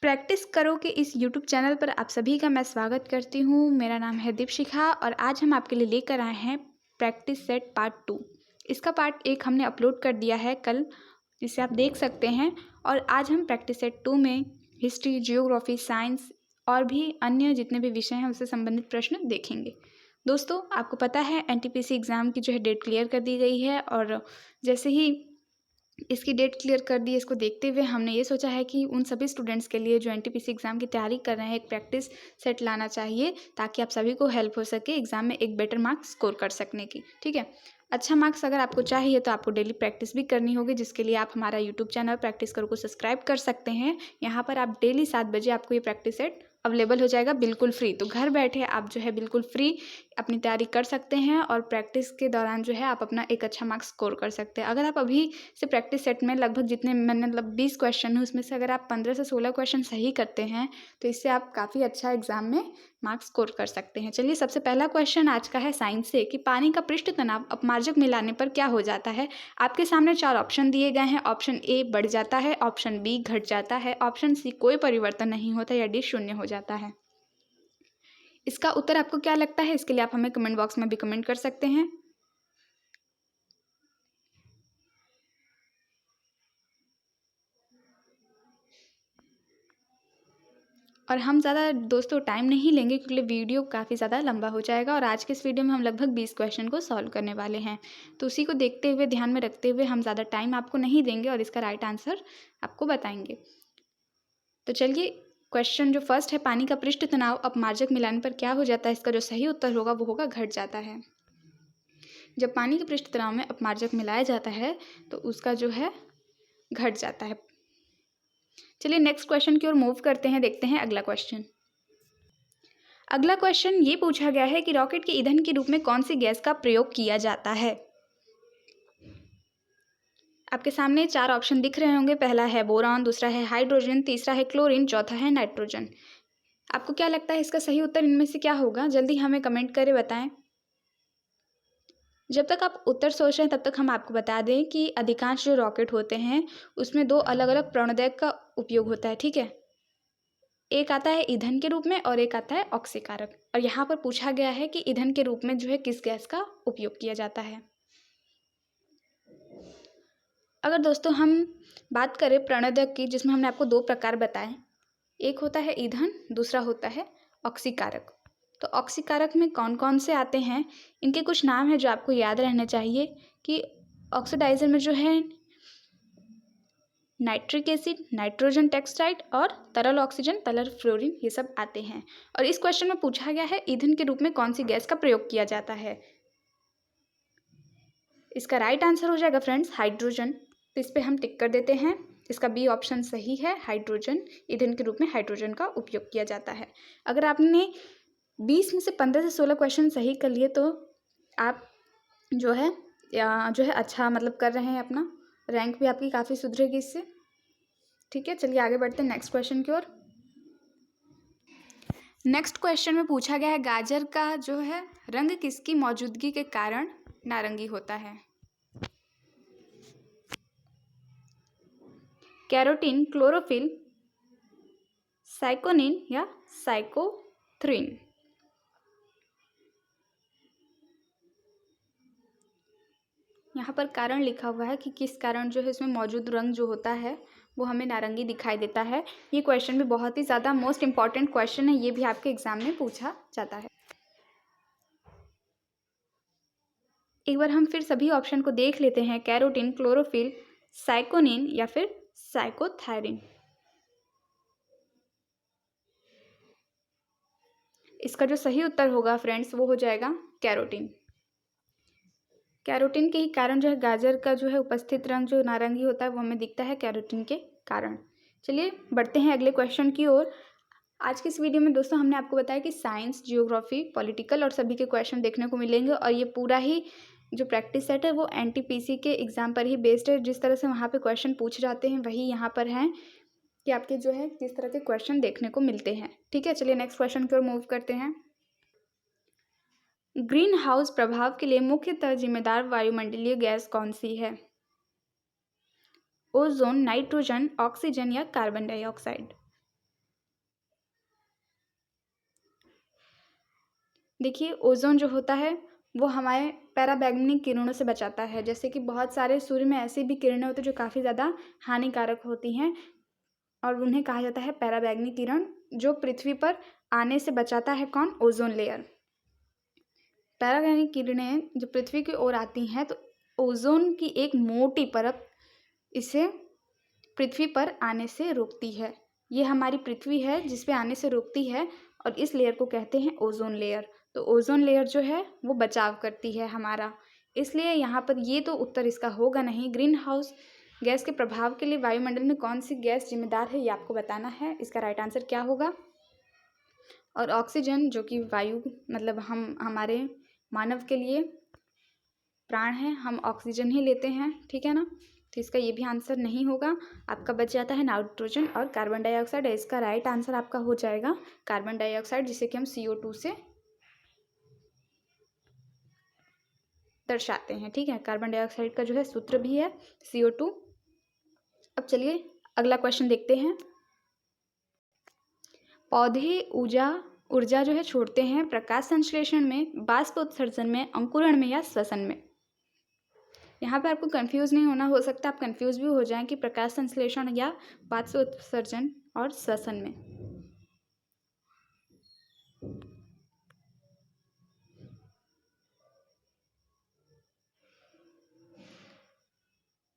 Practice करो के इस यूट्यूब चैनल पर आप सभी का मैं स्वागत करती हूँ। मेरा नाम है दीपशिखा और आज हम आपके लिए लेकर आए हैं प्रैक्टिस सेट पार्ट 2। इसका पार्ट 1 हमने अपलोड कर दिया है कल, जिसे आप देख सकते हैं। और आज हम प्रैक्टिस सेट 2 में हिस्ट्री, जियोग्राफी, साइंस और भी अन्य जितने भी विषय हैं उससे संबंधित प्रश्न देखेंगे। दोस्तों, आपको पता है एनटीपीसी एग्ज़ाम की जो है डेट क्लियर कर दी गई है और जैसे ही इसकी डेट क्लियर कर दी है, इसको देखते हुए हमने ये सोचा है कि उन सभी स्टूडेंट्स के लिए जो एनटीपीसी एग्ज़ाम की तैयारी कर रहे हैं एक प्रैक्टिस सेट लाना चाहिए, ताकि आप सभी को हेल्प हो सके एग्ज़ाम में एक बेटर मार्क्स स्कोर कर सकने की। ठीक है, अच्छा मार्क्स अगर आपको चाहिए तो आपको डेली प्रैक्टिस भी करनी होगी, जिसके लिए आप हमारा यूट्यूब चैनल प्रैक्टिस करो को सब्सक्राइब कर सकते हैं। यहाँ पर आप डेली 7 बजे आपको ये प्रैक्टिस सेट अवेलेबल हो जाएगा बिल्कुल फ्री। तो घर बैठे आप जो है बिल्कुल फ्री अपनी तैयारी कर सकते हैं और प्रैक्टिस के दौरान जो है आप अपना एक अच्छा मार्क्स स्कोर कर सकते हैं। अगर आप अभी से प्रैक्टिस सेट में लगभग जितने मैंने मतलब 20 क्वेश्चन है उसमें से अगर आप 15 से 16 क्वेश्चन सही करते हैं तो इससे आप काफ़ी अच्छा एग्जाम में मार्क्स स्कोर कर सकते हैं। चलिए, सबसे पहला क्वेश्चन आज का है साइंस से कि पानी का पृष्ठ तनाव अपमार्जक मिलाने पर क्या हो जाता है। आपके सामने 4 ऑप्शन दिए गए हैं। ऑप्शन ए बढ़ जाता है, ऑप्शन बी घट जाता है, ऑप्शन सी कोई परिवर्तन नहीं होता या डी शून्य हो जाता है। इसका उत्तर आपको क्या लगता है, इसके लिए आप हमें कमेंट बॉक्स में भी कमेंट कर सकते हैं। और हम ज़्यादा दोस्तों टाइम नहीं लेंगे क्योंकि वीडियो काफ़ी ज़्यादा लंबा हो जाएगा और आज के इस वीडियो में हम लगभग 20 क्वेश्चन को सॉल्व करने वाले हैं। तो उसी को देखते हुए, ध्यान में रखते हुए हम ज़्यादा टाइम आपको नहीं देंगे और इसका राइट आंसर आपको बताएंगे। तो चलिए, क्वेश्चन जो फर्स्ट है, पानी का पृष्ठ तनाव अपमार्जक मिलाने पर क्या हो जाता है, इसका जो सही उत्तर होगा वो होगा घट जाता है। जब पानी के पृष्ठ तनाव में अपमार्जक मिलाया जाता है तो उसका जो है घट जाता है। चलिए नेक्स्ट क्वेश्चन की ओर मूव करते हैं, देखते हैं अगला क्वेश्चन। अगला क्वेश्चन ये पूछा गया है कि रॉकेट के ईंधन के रूप में कौन सी गैस का प्रयोग किया जाता है। आपके सामने 4 ऑप्शन दिख रहे होंगे। पहला है बोरॉन, दूसरा है हाइड्रोजन, तीसरा है क्लोरीन, चौथा है नाइट्रोजन। आपको क्या लगता है इसका सही उत्तर इनमें से क्या होगा? जल्दी हमें कमेंट करके बताएं। जब तक आप उत्तर सोच रहे हैं तब तक हम आपको बता दें कि अधिकांश जो रॉकेट होते हैं उसमें 2 अलग अलग प्रणोदक का उपयोग होता है। ठीक है, एक आता है ईंधन के रूप में और एक आता है ऑक्सीकारक। और यहाँ पर पूछा गया है कि ईंधन के रूप में जो है किस गैस का उपयोग किया जाता है। अगर दोस्तों हम बात करें प्रणोदक की, जिसमें हमने आपको 2 प्रकार बताए, एक होता है ईंधन, दूसरा होता है ऑक्सीकारक। तो ऑक्सीकारक में कौन कौन से आते हैं, इनके कुछ नाम हैं जो आपको याद रहने चाहिए कि ऑक्सीडाइजर में जो है नाइट्रिक एसिड, नाइट्रोजन टेक्सटाइड और तरल ऑक्सीजन, तरल फ्लोरीन, ये सब आते हैं। और इस क्वेश्चन में पूछा गया है ईंधन के रूप में कौन सी गैस का प्रयोग किया जाता है। इसका राइट आंसर हो जाएगा फ्रेंड्स हाइड्रोजन। तो इस पर हम टिक कर देते हैं। इसका बी ऑप्शन सही है, हाइड्रोजन। ईंधन के रूप में हाइड्रोजन का उपयोग किया जाता है। अगर आपने 20 में से 15 से 16 क्वेश्चन सही कर लिए तो आप जो है अच्छा मतलब कर रहे हैं, अपना रैंक भी आपकी काफ़ी सुधरेगी इससे। ठीक है, चलिए आगे बढ़ते हैं नेक्स्ट क्वेश्चन की ओर। नेक्स्ट क्वेश्चन में पूछा गया है गाजर का जो है रंग किसकी मौजूदगी के कारण नारंगी होता है। कैरोटीन, क्लोरोफिल, साइकोनिन या साइकोथ्रिन। यहाँ पर कारण लिखा हुआ है कि किस कारण जो है इसमें मौजूद रंग जो होता है वो हमें नारंगी दिखाई देता है। ये क्वेश्चन भी बहुत ही ज़्यादा मोस्ट इंपॉर्टेंट क्वेश्चन है, ये भी आपके एग्जाम में पूछा जाता है। एक बार हम फिर सभी ऑप्शन को देख लेते हैं, कैरोटीन, क्लोरोफिल, साइकोनिन या फिर साइकोथायरिन। इसका जो सही उत्तर होगा फ्रेंड्स वो हो जाएगा कैरोटीन। कैरोटीन के ही कारण जो है गाजर का जो है उपस्थित रंग जो नारंगी होता है वो हमें दिखता है कैरोटीन के कारण। चलिए बढ़ते हैं अगले क्वेश्चन की ओर। आज के इस वीडियो में दोस्तों हमने आपको बताया कि साइंस, जियोग्राफी, पॉलिटिकल और सभी के क्वेश्चन देखने को मिलेंगे और ये पूरा ही जो प्रैक्टिस सेट है वो एनटीपीसी के एग्जाम पर ही बेस्ड है। जिस तरह से वहाँ पे क्वेश्चन पूछ जाते हैं वही यहाँ पर हैं कि आपके जो है किस तरह के क्वेश्चन देखने को मिलते हैं। ठीक है, चलिए नेक्स्ट क्वेश्चन की ओर मूव करते हैं। ग्रीन हाउस प्रभाव के लिए मुख्यतः जिम्मेदार वायुमंडलीय गैस कौन सी है। ओजोन, नाइट्रोजन, ऑक्सीजन या कार्बन डाइऑक्साइड। देखिए ओज़ोन जो होता है वो हमारे पैराबैंगनी किरणों से बचाता है। जैसे कि बहुत सारे सूर्य में ऐसी भी किरणें होती हैं जो काफ़ी ज़्यादा हानिकारक होती हैं और उन्हें कहा जाता है पैराबैंगनी किरण, जो पृथ्वी पर आने से बचाता है कौन? Ozone layer. पैराबैंगनी किरणें जो पृथ्वी की ओर आती हैं तो ओज़ोन की एक मोटी परत इसे पृथ्वी पर आने से रोकती है। ये हमारी पृथ्वी है जिस पे आने से रोकती है और इस लेयर को कहते हैं ओज़ोन लेयर। तो ओज़ोन लेयर जो है वो बचाव करती है हमारा, इसलिए यहाँ पर ये तो उत्तर इसका होगा नहीं। ग्रीन हाउस गैस के प्रभाव के लिए वायुमंडल में कौन सी गैस जिम्मेदार है ये आपको बताना है। इसका राइट आंसर क्या होगा? और ऑक्सीजन जो कि वायु मतलब हम हमारे मानव के लिए प्राण है, हम ऑक्सीजन ही लेते हैं, ठीक है ना। तो इसका ये भी आंसर नहीं होगा। आपका बच जाता है नाइट्रोजन और कार्बन डाइऑक्साइड। इसका राइट आंसर आपका हो जाएगा कार्बन डाइऑक्साइड, जिसे कि हम CO2 से दर्शाते हैं, ठीक है। कार्बन डाइऑक्साइड का जो है सूत्र भी है CO2। अब चलिए अगला क्वेश्चन देखते हैं। पौधे ऊर्जा जो है छोड़ते हैं प्रकाश संश्लेषण में, बाष्प उत्सर्जन में, अंकुरण में या श्वसन में। यहाँ पे आपको कंफ्यूज नहीं होना, हो सकता है आप कंफ्यूज भी हो जाएं कि प्रकाश संश्लेषण या बाष्प उत्सर्जन और श्वसन में।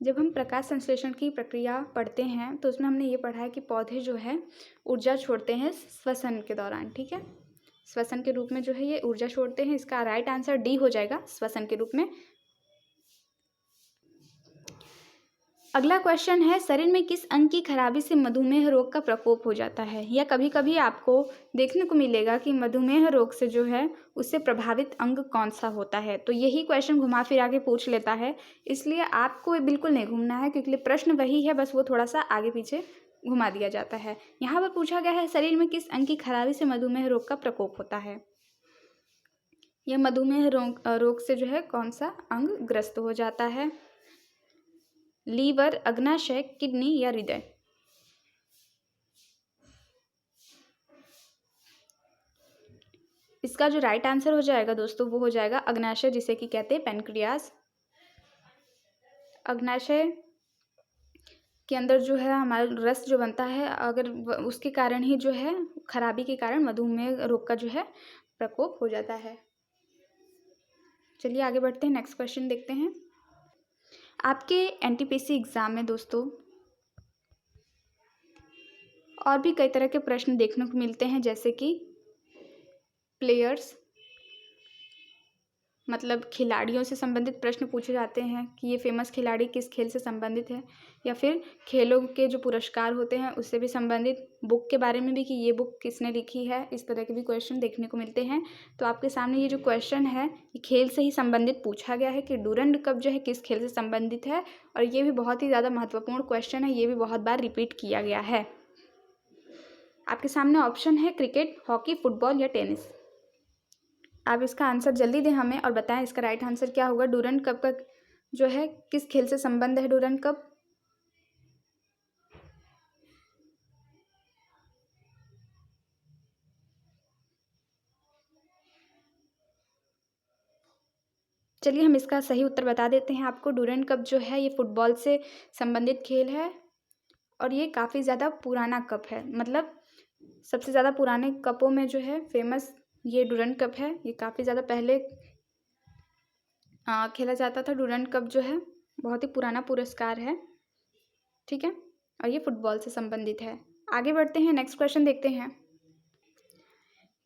जब हम प्रकाश संश्लेषण की प्रक्रिया पढ़ते हैं तो उसमें हमने ये पढ़ा है कि पौधे जो है ऊर्जा छोड़ते हैं श्वसन के दौरान, ठीक है। श्वसन के रूप में जो है ये ऊर्जा छोड़ते हैं। इसका राइट आंसर डी हो जाएगा, श्वसन के रूप में। अगला क्वेश्चन है, शरीर में किस अंग की खराबी से मधुमेह रोग का प्रकोप हो जाता है? या कभी कभी आपको देखने को मिलेगा कि मधुमेह रोग से जो है उससे प्रभावित अंग कौन सा होता है। तो यही क्वेश्चन घुमा फिरा के पूछ लेता है, इसलिए आपको बिल्कुल नहीं घूमना है क्योंकि प्रश्न वही है, बस वो थोड़ा सा आगे पीछे घुमा दिया जाता है। यहाँ पर पूछा गया है शरीर में किस अंग की खराबी से मधुमेह रोग का प्रकोप होता है। यह मधुमेह रोग से जो है कौन सा अंग ग्रस्त हो जाता है? लीवर, अग्नाशय, किडनी या हृदय? इसका जो राइट आंसर हो जाएगा दोस्तों वो हो जाएगा अग्नाशय, जिसे कि कहते हैं पेनक्रियास। अग्नाशय के अंदर जो है हमारा रस जो बनता है, अगर उसके कारण ही जो है खराबी के कारण मधुमेह रोग का जो है प्रकोप हो जाता है। चलिए आगे बढ़ते हैं, नेक्स्ट क्वेश्चन देखते हैं। आपके NTPC एग्जाम में दोस्तों और भी कई तरह के प्रश्न देखने को मिलते हैं, जैसे कि प्लेयर्स मतलब खिलाड़ियों से संबंधित प्रश्न पूछे जाते हैं कि ये फेमस खिलाड़ी किस खेल से संबंधित है, या फिर खेलों के जो पुरस्कार होते हैं उससे भी संबंधित, बुक के बारे में भी कि ये बुक किसने लिखी है, इस तरह के भी क्वेश्चन देखने को मिलते हैं। तो आपके सामने ये जो क्वेश्चन है ये खेल से ही संबंधित पूछा गया है कि डूरंड कप जो है किस खेल से संबंधित है, और ये भी बहुत ही ज़्यादा महत्वपूर्ण क्वेश्चन है, ये भी बहुत बार रिपीट किया गया है। आपके सामने ऑप्शन है क्रिकेट, हॉकी, फुटबॉल या टेनिस। आप इसका आंसर जल्दी दें हमें और बताएं इसका राइट आंसर क्या होगा। डूरंड कप का जो है किस खेल से संबंध है डूरंड कप? चलिए हम इसका सही उत्तर बता देते हैं आपको। डूरंड कप जो है ये फुटबॉल से संबंधित खेल है और ये काफ़ी ज़्यादा पुराना कप है, मतलब सबसे ज़्यादा पुराने कपों में जो है फेमस ये डूरंड कप है। ये काफ़ी ज़्यादा पहले खेला जाता था। डूरंड कप जो है बहुत ही पुराना पुरस्कार है, ठीक है, और ये फुटबॉल से संबंधित है। आगे बढ़ते हैं, नेक्स्ट क्वेश्चन देखते हैं।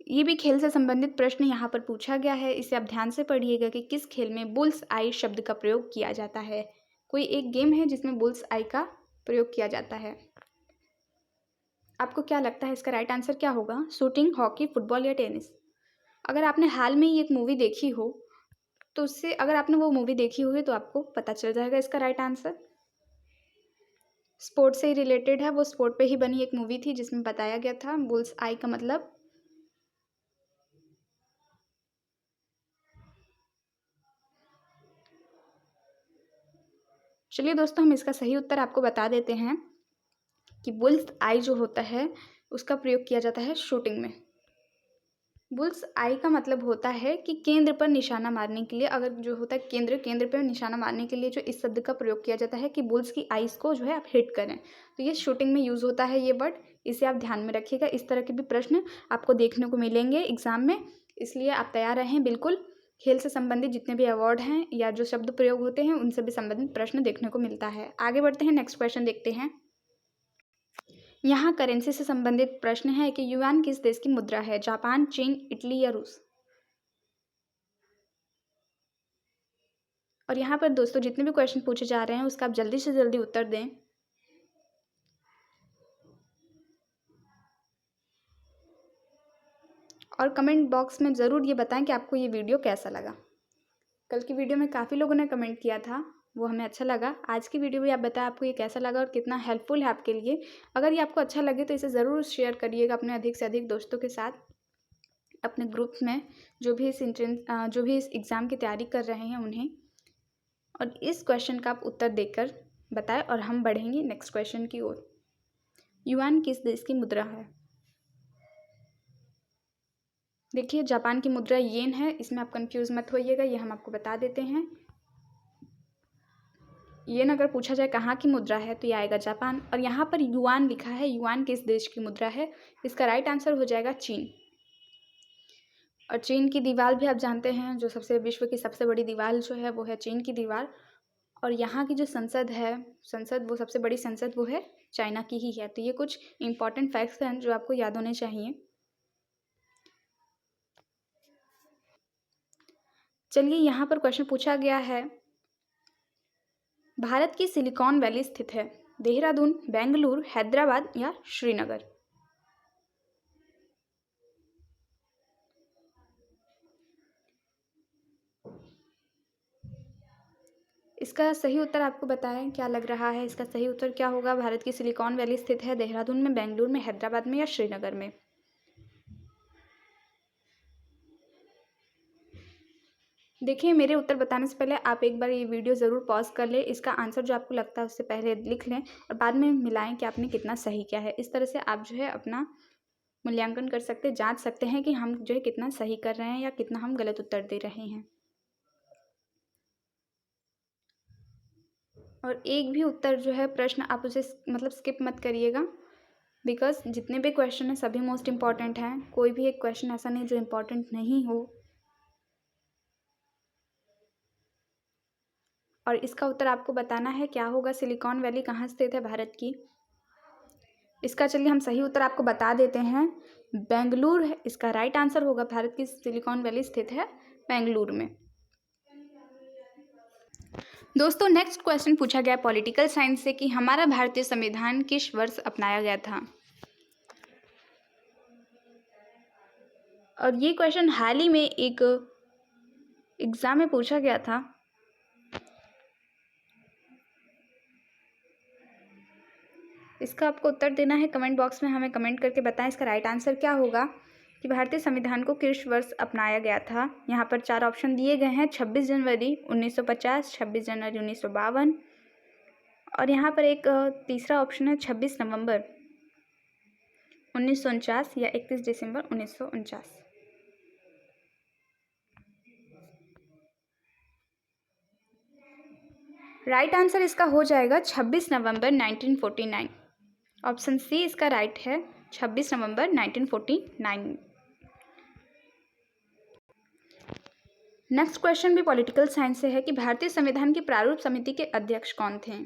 ये भी खेल से संबंधित प्रश्न यहाँ पर पूछा गया है, इसे आप ध्यान से पढ़िएगा कि किस खेल में बुल्स आई शब्द का प्रयोग किया जाता है। कोई एक गेम है जिसमें बुल्स आई का प्रयोग किया जाता है। आपको क्या लगता है इसका राइट आंसर क्या होगा? शूटिंग, हॉकी, फुटबॉल या टेनिस? अगर आपने हाल में ही एक मूवी देखी हो तो उससे, अगर आपने वो मूवी देखी होगी तो आपको पता चल जाएगा इसका राइट आंसर। स्पोर्ट से ही रिलेटेड है, वो स्पोर्ट पे ही बनी एक मूवी थी जिसमें बताया गया था बुल्स आई का मतलब। चलिए दोस्तों हम इसका सही उत्तर आपको बता देते हैं कि बुल्स आई जो होता है उसका प्रयोग किया जाता है शूटिंग में। बुल्स आई का मतलब होता है कि केंद्र पर निशाना मारने के लिए, अगर जो होता है केंद्र पर निशाना मारने के लिए जो इस शब्द का प्रयोग किया जाता है कि बुल्स की आइज़ को जो है आप हिट करें, तो ये शूटिंग में यूज़ होता है ये वर्ड, इसे आप ध्यान में रखिएगा। इस तरह के भी प्रश्न आपको देखने को मिलेंगे एग्जाम में, इसलिए आप तैयार रहें बिल्कुल। खेल से संबंधित जितने भी अवार्ड हैं या जो शब्द प्रयोग होते हैं उनसे भी संबंधित प्रश्न देखने को मिलता है। आगे बढ़ते हैं, नेक्स्ट क्वेश्चन देखते हैं। यहाँ करेंसी से संबंधित प्रश्न है कि युआन किस देश की मुद्रा है, जापान, चीन, इटली या रूस। और यहाँ पर दोस्तों जितने भी क्वेश्चन पूछे जा रहे हैं उसका आप जल्दी से जल्दी उत्तर दें। और कमेंट बॉक्स में ज़रूर ये बताएं कि आपको ये वीडियो कैसा लगा। कल की वीडियो में काफ़ी लोगों ने कमेंट किया था, वो हमें अच्छा लगा। आज की वीडियो भी आप बताएं आपको ये कैसा लगा और कितना हेल्पफुल है आपके लिए। अगर ये आपको अच्छा लगे तो इसे ज़रूर शेयर करिएगा अपने अधिक से अधिक दोस्तों के साथ, अपने ग्रुप में, जो भी इस एग्ज़ाम की तैयारी कर रहे हैं उन्हें। और इस क्वेश्चन का आप उत्तर देकर बताएं और हम बढ़ेंगे नेक्स्ट क्वेश्चन की ओर। युआन किस देश की मुद्रा है? देखिए जापान की मुद्रा येन है, इसमें आप कंफ्यूज मत होइएगा, ये हम आपको बता देते हैं। येन अगर पूछा जाए कहाँ की मुद्रा है तो ये आएगा जापान। और यहाँ पर युआन लिखा है, युआन किस देश की मुद्रा है? इसका राइट आंसर हो जाएगा चीन। और चीन की दीवार भी आप जानते हैं, जो विश्व की सबसे बड़ी दीवार जो है वो है चीन की दीवार। और यहाँ की जो संसद है, वो सबसे बड़ी संसद वो है चाइना की ही है। तो ये कुछ इंपॉर्टेंट फैक्ट्स हैं जो आपको याद होने चाहिए। चलिए यहाँ पर क्वेश्चन पूछा गया है, भारत की सिलिकॉन वैली स्थित है, देहरादून, बेंगलुरु, हैदराबाद या श्रीनगर। इसका सही उत्तर आपको बताएं, क्या लग रहा है इसका सही उत्तर क्या होगा? भारत की सिलिकॉन वैली स्थित है देहरादून में, बेंगलुरु में, हैदराबाद में या श्रीनगर में। देखिए मेरे उत्तर बताने से पहले आप एक बार ये वीडियो ज़रूर पॉज कर लें, इसका आंसर जो आपको लगता है उससे पहले लिख लें और बाद में मिलाएं कि आपने कितना सही किया है। इस तरह से आप जो है अपना मूल्यांकन कर सकते हैं, जांच सकते हैं कि हम जो है कितना सही कर रहे हैं या कितना हम गलत उत्तर दे रहे हैं। और एक भी उत्तर जो है प्रश्न आप उसे स्किप मत करिएगा, बिकॉज जितने भी क्वेश्चन हैं सभी मोस्ट इम्पॉर्टेंट हैं, कोई भी एक क्वेश्चन ऐसा नहीं जो इम्पॉर्टेंट नहीं हो। और इसका उत्तर आपको बताना है क्या होगा, सिलिकॉन वैली कहाँ स्थित है भारत की। इसका चलिए हम सही उत्तर आपको बता देते हैं, बेंगलुरु है इसका राइट आंसर होगा। भारत की सिलिकॉन वैली स्थित है बेंगलुरु में। दोस्तों नेक्स्ट क्वेश्चन पूछा गया पॉलिटिकल साइंस से कि हमारा भारतीय संविधान किस वर्ष अपनाया गया था। और ये क्वेश्चन हाल ही में एक एग्जाम में पूछा गया था। इसका आपको उत्तर देना है, कमेंट बॉक्स में हमें कमेंट करके बताएं इसका राइट आंसर क्या होगा कि भारतीय संविधान को किस वर्ष अपनाया गया था। यहाँ पर 4 ऑप्शन दिए गए हैं, 26 जनवरी 1950, 26 जनवरी 1952 और यहाँ पर एक तीसरा ऑप्शन है 26 नवंबर 1949 या 31 दिसंबर 1949। राइट आंसर इसका हो जाएगा 26 नवंबर 1949। ऑप्शन सी इसका राइट है, 26 नवंबर 1949। नेक्स्ट क्वेश्चन भी पॉलिटिकल साइंस से है कि भारतीय संविधान की प्रारूप समिति के अध्यक्ष कौन थे।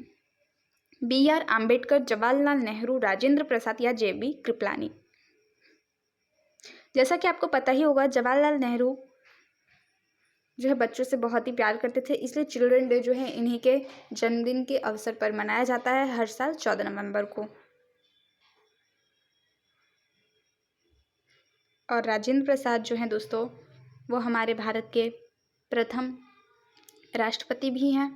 BR आम्बेडकर, जवाहरलाल नेहरू, राजेंद्र प्रसाद या JB कृपलानी। जैसा कि आपको पता ही होगा, जवाहरलाल नेहरू जो है बच्चों से बहुत ही प्यार करते थे, इसलिए चिल्ड्रन डे जो है इन्हीं के जन्मदिन के अवसर पर मनाया जाता है हर साल 14 नवंबर को। और राजेंद्र प्रसाद जो हैं दोस्तों वो हमारे भारत के प्रथम राष्ट्रपति भी हैं।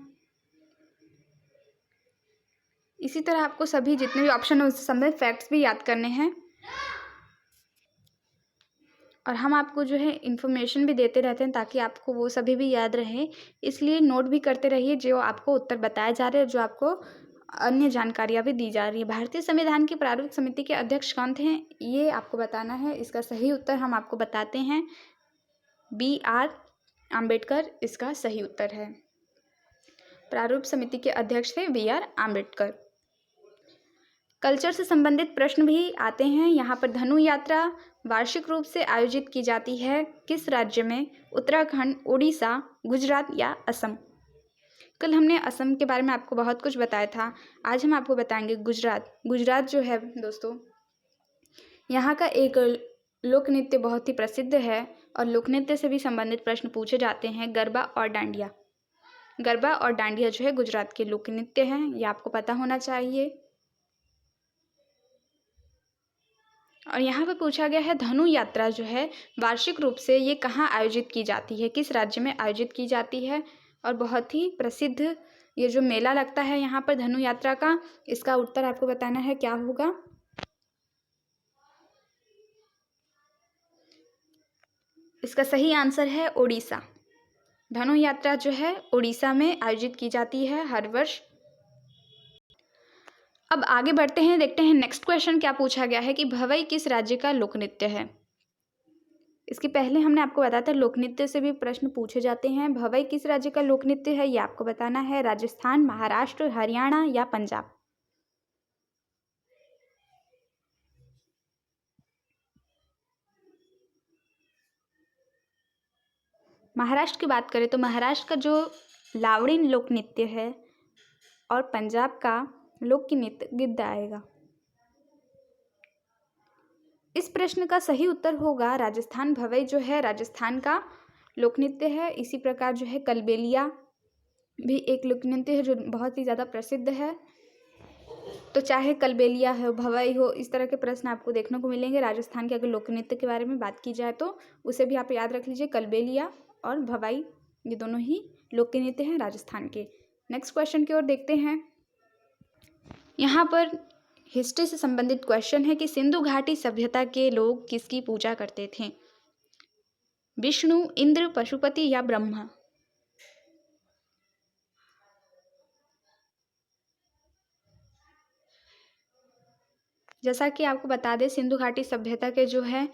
इसी तरह आपको सभी जितने भी ऑप्शन हैं उससे संबंधित फैक्ट्स भी याद करने हैं और हम आपको जो है इन्फॉर्मेशन भी देते रहते हैं ताकि आपको वो सभी भी याद रहे, इसलिए नोट भी करते रहिए जो आपको उत्तर बताए जा रहे हैं, जो आपको अन्य जानकारियाँ भी दी जा रही है। भारतीय संविधान की प्रारूप समिति के अध्यक्ष कौन थे, ये आपको बताना है। इसका सही उत्तर हम आपको बताते हैं, BR आम्बेडकर इसका सही उत्तर है। प्रारूप समिति के अध्यक्ष थे BR आम्बेडकर। कल्चर से संबंधित प्रश्न भी आते हैं। यहाँ पर धनु यात्रा वार्षिक रूप से आयोजित की जाती है किस राज्य में, उत्तराखंड, उड़ीसा, गुजरात या असम। कल हमने असम के बारे में आपको बहुत कुछ बताया था, आज हम आपको बताएंगे गुजरात। गुजरात जो है दोस्तों, यहाँ का एक लोक नृत्य बहुत ही प्रसिद्ध है और लोक नृत्य से भी संबंधित प्रश्न पूछे जाते हैं, गरबा और डांडिया। गरबा और डांडिया जो है गुजरात के लोक नृत्य हैं, ये आपको पता होना चाहिए। और यहाँ पर पूछा गया है धनु यात्रा जो है वार्षिक रूप से ये कहाँ आयोजित की जाती है, किस राज्य में आयोजित की जाती है। और बहुत ही प्रसिद्ध ये जो मेला लगता है यहाँ पर धनु यात्रा का, इसका उत्तर आपको बताना है क्या होगा। इसका सही आंसर है उड़ीसा। धनु यात्रा जो है उड़ीसा में आयोजित की जाती है हर वर्ष। अब आगे बढ़ते हैं, देखते हैं नेक्स्ट क्वेश्चन क्या पूछा गया है कि भवई किस राज्य का लोक नृत्य है। इसके पहले हमने आपको बताया था लोक नृत्य से भी प्रश्न पूछे जाते हैं। भवई किस राज्य का लोक नृत्य है, ये आपको बताना है। राजस्थान, महाराष्ट्र, हरियाणा या पंजाब। महाराष्ट्र की बात करें तो महाराष्ट्र का जो लावड़ी लोक नृत्य है और पंजाब का लोक नृत्य गिद्ध आएगा। इस प्रश्न का सही उत्तर होगा राजस्थान। भवई जो है राजस्थान का लोक नृत्य है। इसी प्रकार जो है कलबेलिया भी एक लोक नृत्य है जो बहुत ही ज़्यादा प्रसिद्ध है। तो चाहे कलबेलिया हो, भवई हो, इस तरह के प्रश्न आपको देखने को मिलेंगे। राजस्थान के अगर लोक नृत्य के बारे में बात की जाए तो उसे भी आप याद रख लीजिए, कलबेलिया और भवई ये दोनों ही लोक नृत्य हैं राजस्थान के। नेक्स्ट क्वेश्चन की ओर देखते हैं। यहाँ पर हिस्ट्री से संबंधित क्वेश्चन है कि सिंधु घाटी सभ्यता के लोग किसकी पूजा करते थे, विष्णु, इंद्र, पशुपति या ब्रह्मा। जैसा कि आपको बता दें, सिंधु घाटी सभ्यता के जो है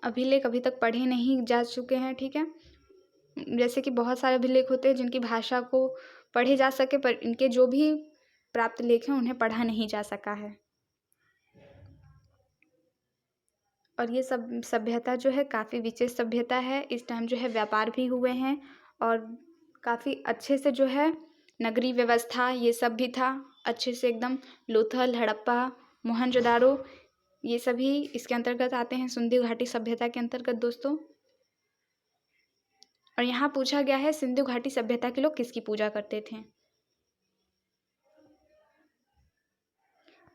अभिलेख अभी तक पढ़े नहीं जा चुके हैं, ठीक है। जैसे कि बहुत सारे अभिलेख होते हैं जिनकी भाषा को पढ़े जा सके, पर इनके जो भी प्राप्त लेख हैं उन्हें पढ़ा नहीं जा सका है। और ये सब सभ्यता जो है काफ़ी विशेष सभ्यता है। इस टाइम जो है व्यापार भी हुए हैं और काफ़ी अच्छे से जो है नगरीय व्यवस्था ये सब भी था अच्छे से एकदम। लोथल, हड़प्पा, मोहनजोदारो ये सभी इसके अंतर्गत आते हैं, सिंधु घाटी सभ्यता के अंतर्गत दोस्तों। और यहाँ पूछा गया है सिंधु घाटी सभ्यता के लोग किसकी पूजा करते थे,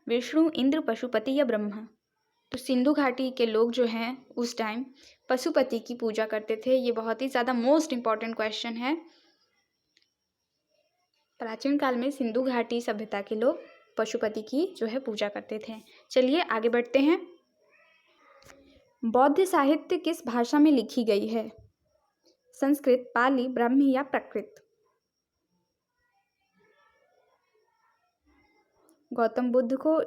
विष्णु, इंद्र, पशुपति या ब्रह्मा। तो सिंधु घाटी के लोग जो हैं उस टाइम पशुपति की पूजा करते थे। ये बहुत ही ज़्यादा मोस्ट इम्पॉर्टेंट क्वेश्चन है। प्राचीन काल में सिंधु घाटी सभ्यता के लोग पशुपति की जो है पूजा करते थे। चलिए आगे बढ़ते हैं। बौद्ध साहित्य किस भाषा में लिखी गई है, संस्कृत, पाली, ब्राह्मी या प्राकृत। गौतम बुद्ध को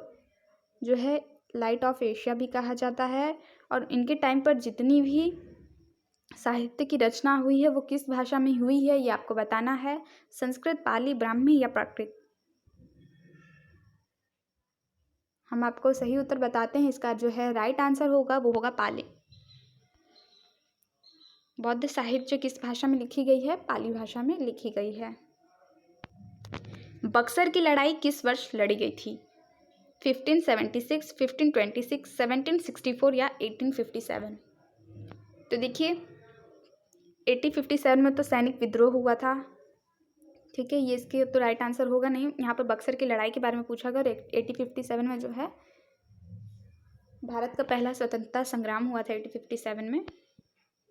जो है लाइट ऑफ एशिया भी कहा जाता है। और इनके टाइम पर जितनी भी साहित्य की रचना हुई है वो किस भाषा में हुई है, ये आपको बताना है। संस्कृत, पाली, ब्राह्मी या प्राकृत। हम आपको सही उत्तर बताते हैं। इसका जो है राइट आंसर होगा वो होगा पाली। बौद्ध साहित्य किस भाषा में लिखी गई है, पाली भाषा में लिखी गई है। बक्सर की लड़ाई किस वर्ष लड़ी गई थी, 1576, 1526, 1764 या 1857। तो देखिए 1857 में तो सैनिक विद्रोह हुआ था, ठीक है, ये इसके तो राइट आंसर होगा नहीं। यहाँ पर बक्सर की लड़ाई के बारे में पूछा गया। 1857 में जो है भारत का पहला स्वतंत्रता संग्राम हुआ था 1857 में।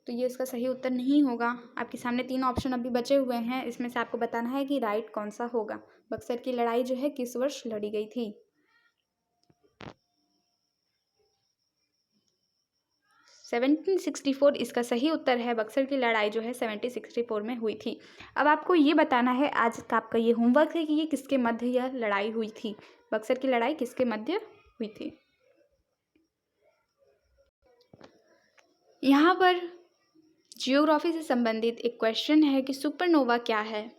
तो ये इसका सही उत्तर नहीं होगा। आपके सामने 3 ऑप्शन अभी बचे हुए हैं, इसमें से आपको बताना है कि राइट कौन सा होगा। बक्सर की लड़ाई जो है किस वर्ष लड़ी गई थी। 1764 इसका सही उत्तर है। बक्सर की लड़ाई जो है 1764 में हुई थी। अब आपको ये बताना है, आज का आपका ये होमवर्क है कि ये किसके मध्य यह लड़ाई हुई थी। बक्सर की लड़ाई किसके मध्य हुई थी। यहाँ पर जियोग्राफी से संबंधित एक क्वेश्चन है कि सुपरनोवा क्या है।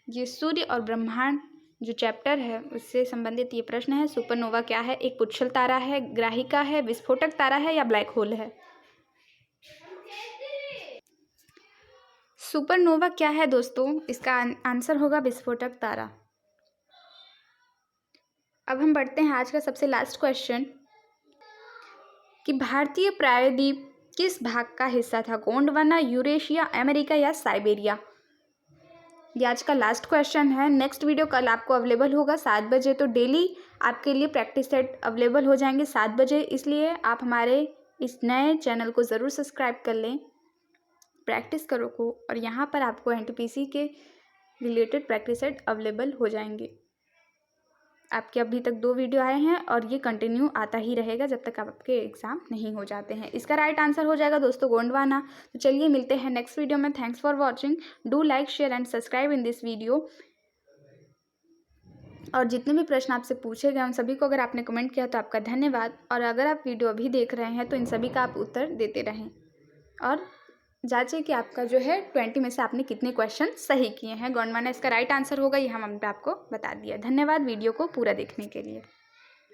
ये सूर्य और ब्रह्मांड जो चैप्टर है उससे संबंधित ये प्रश्न है। सुपरनोवा क्या है? एक पुच्छल तारा है, ग्राहिका है, विस्फोटक तारा है या ब्लैक होल है? सुपरनोवा क्या है दोस्तों? इसका आंसर होगा विस्फोटक तारा। अब हम बढ़ते हैं आज का सबसे लास्ट क्वेश्चन कि भारतीय प्रायद्वीप किस भाग का हिस्सा था? गोंडवाना, यूरेशिया, अमेरिका या साइबेरिया? ये आज का लास्ट क्वेश्चन है। नेक्स्ट वीडियो कल आपको अवेलेबल होगा 7 बजे। तो डेली आपके लिए प्रैक्टिस सेट अवेलेबल हो जाएंगे 7 बजे, इसलिए आप हमारे इस नए चैनल को ज़रूर सब्सक्राइब कर लें। प्रैक्टिस करो को, और यहाँ पर आपको एनटीपीसी के रिलेटेड प्रैक्टिस सेट अवेलेबल हो जाएंगे। आपके अभी तक 2 वीडियो आए हैं और ये कंटिन्यू आता ही रहेगा जब तक आपके एग्ज़ाम नहीं हो जाते हैं। इसका राइट आंसर हो जाएगा दोस्तों गोंडवाना। तो चलिए मिलते हैं नेक्स्ट वीडियो में। Thanks for watching. Do like, share and subscribe in this video. और जितने भी प्रश्न आपसे पूछे गए उन सभी को अगर आपने कमेंट किया तो आपका धन्यवाद। और अगर आप वीडियो अभी देख रहे हैं तो इन सभी का आप उत्तर देते रहें और जांचें कि आपका जो है 20 में से आपने कितने क्वेश्चन सही किए हैं। गोंडवाना इसका राइट आंसर होगा, ये हम आपको बता दिया। धन्यवाद वीडियो को पूरा देखने के लिए।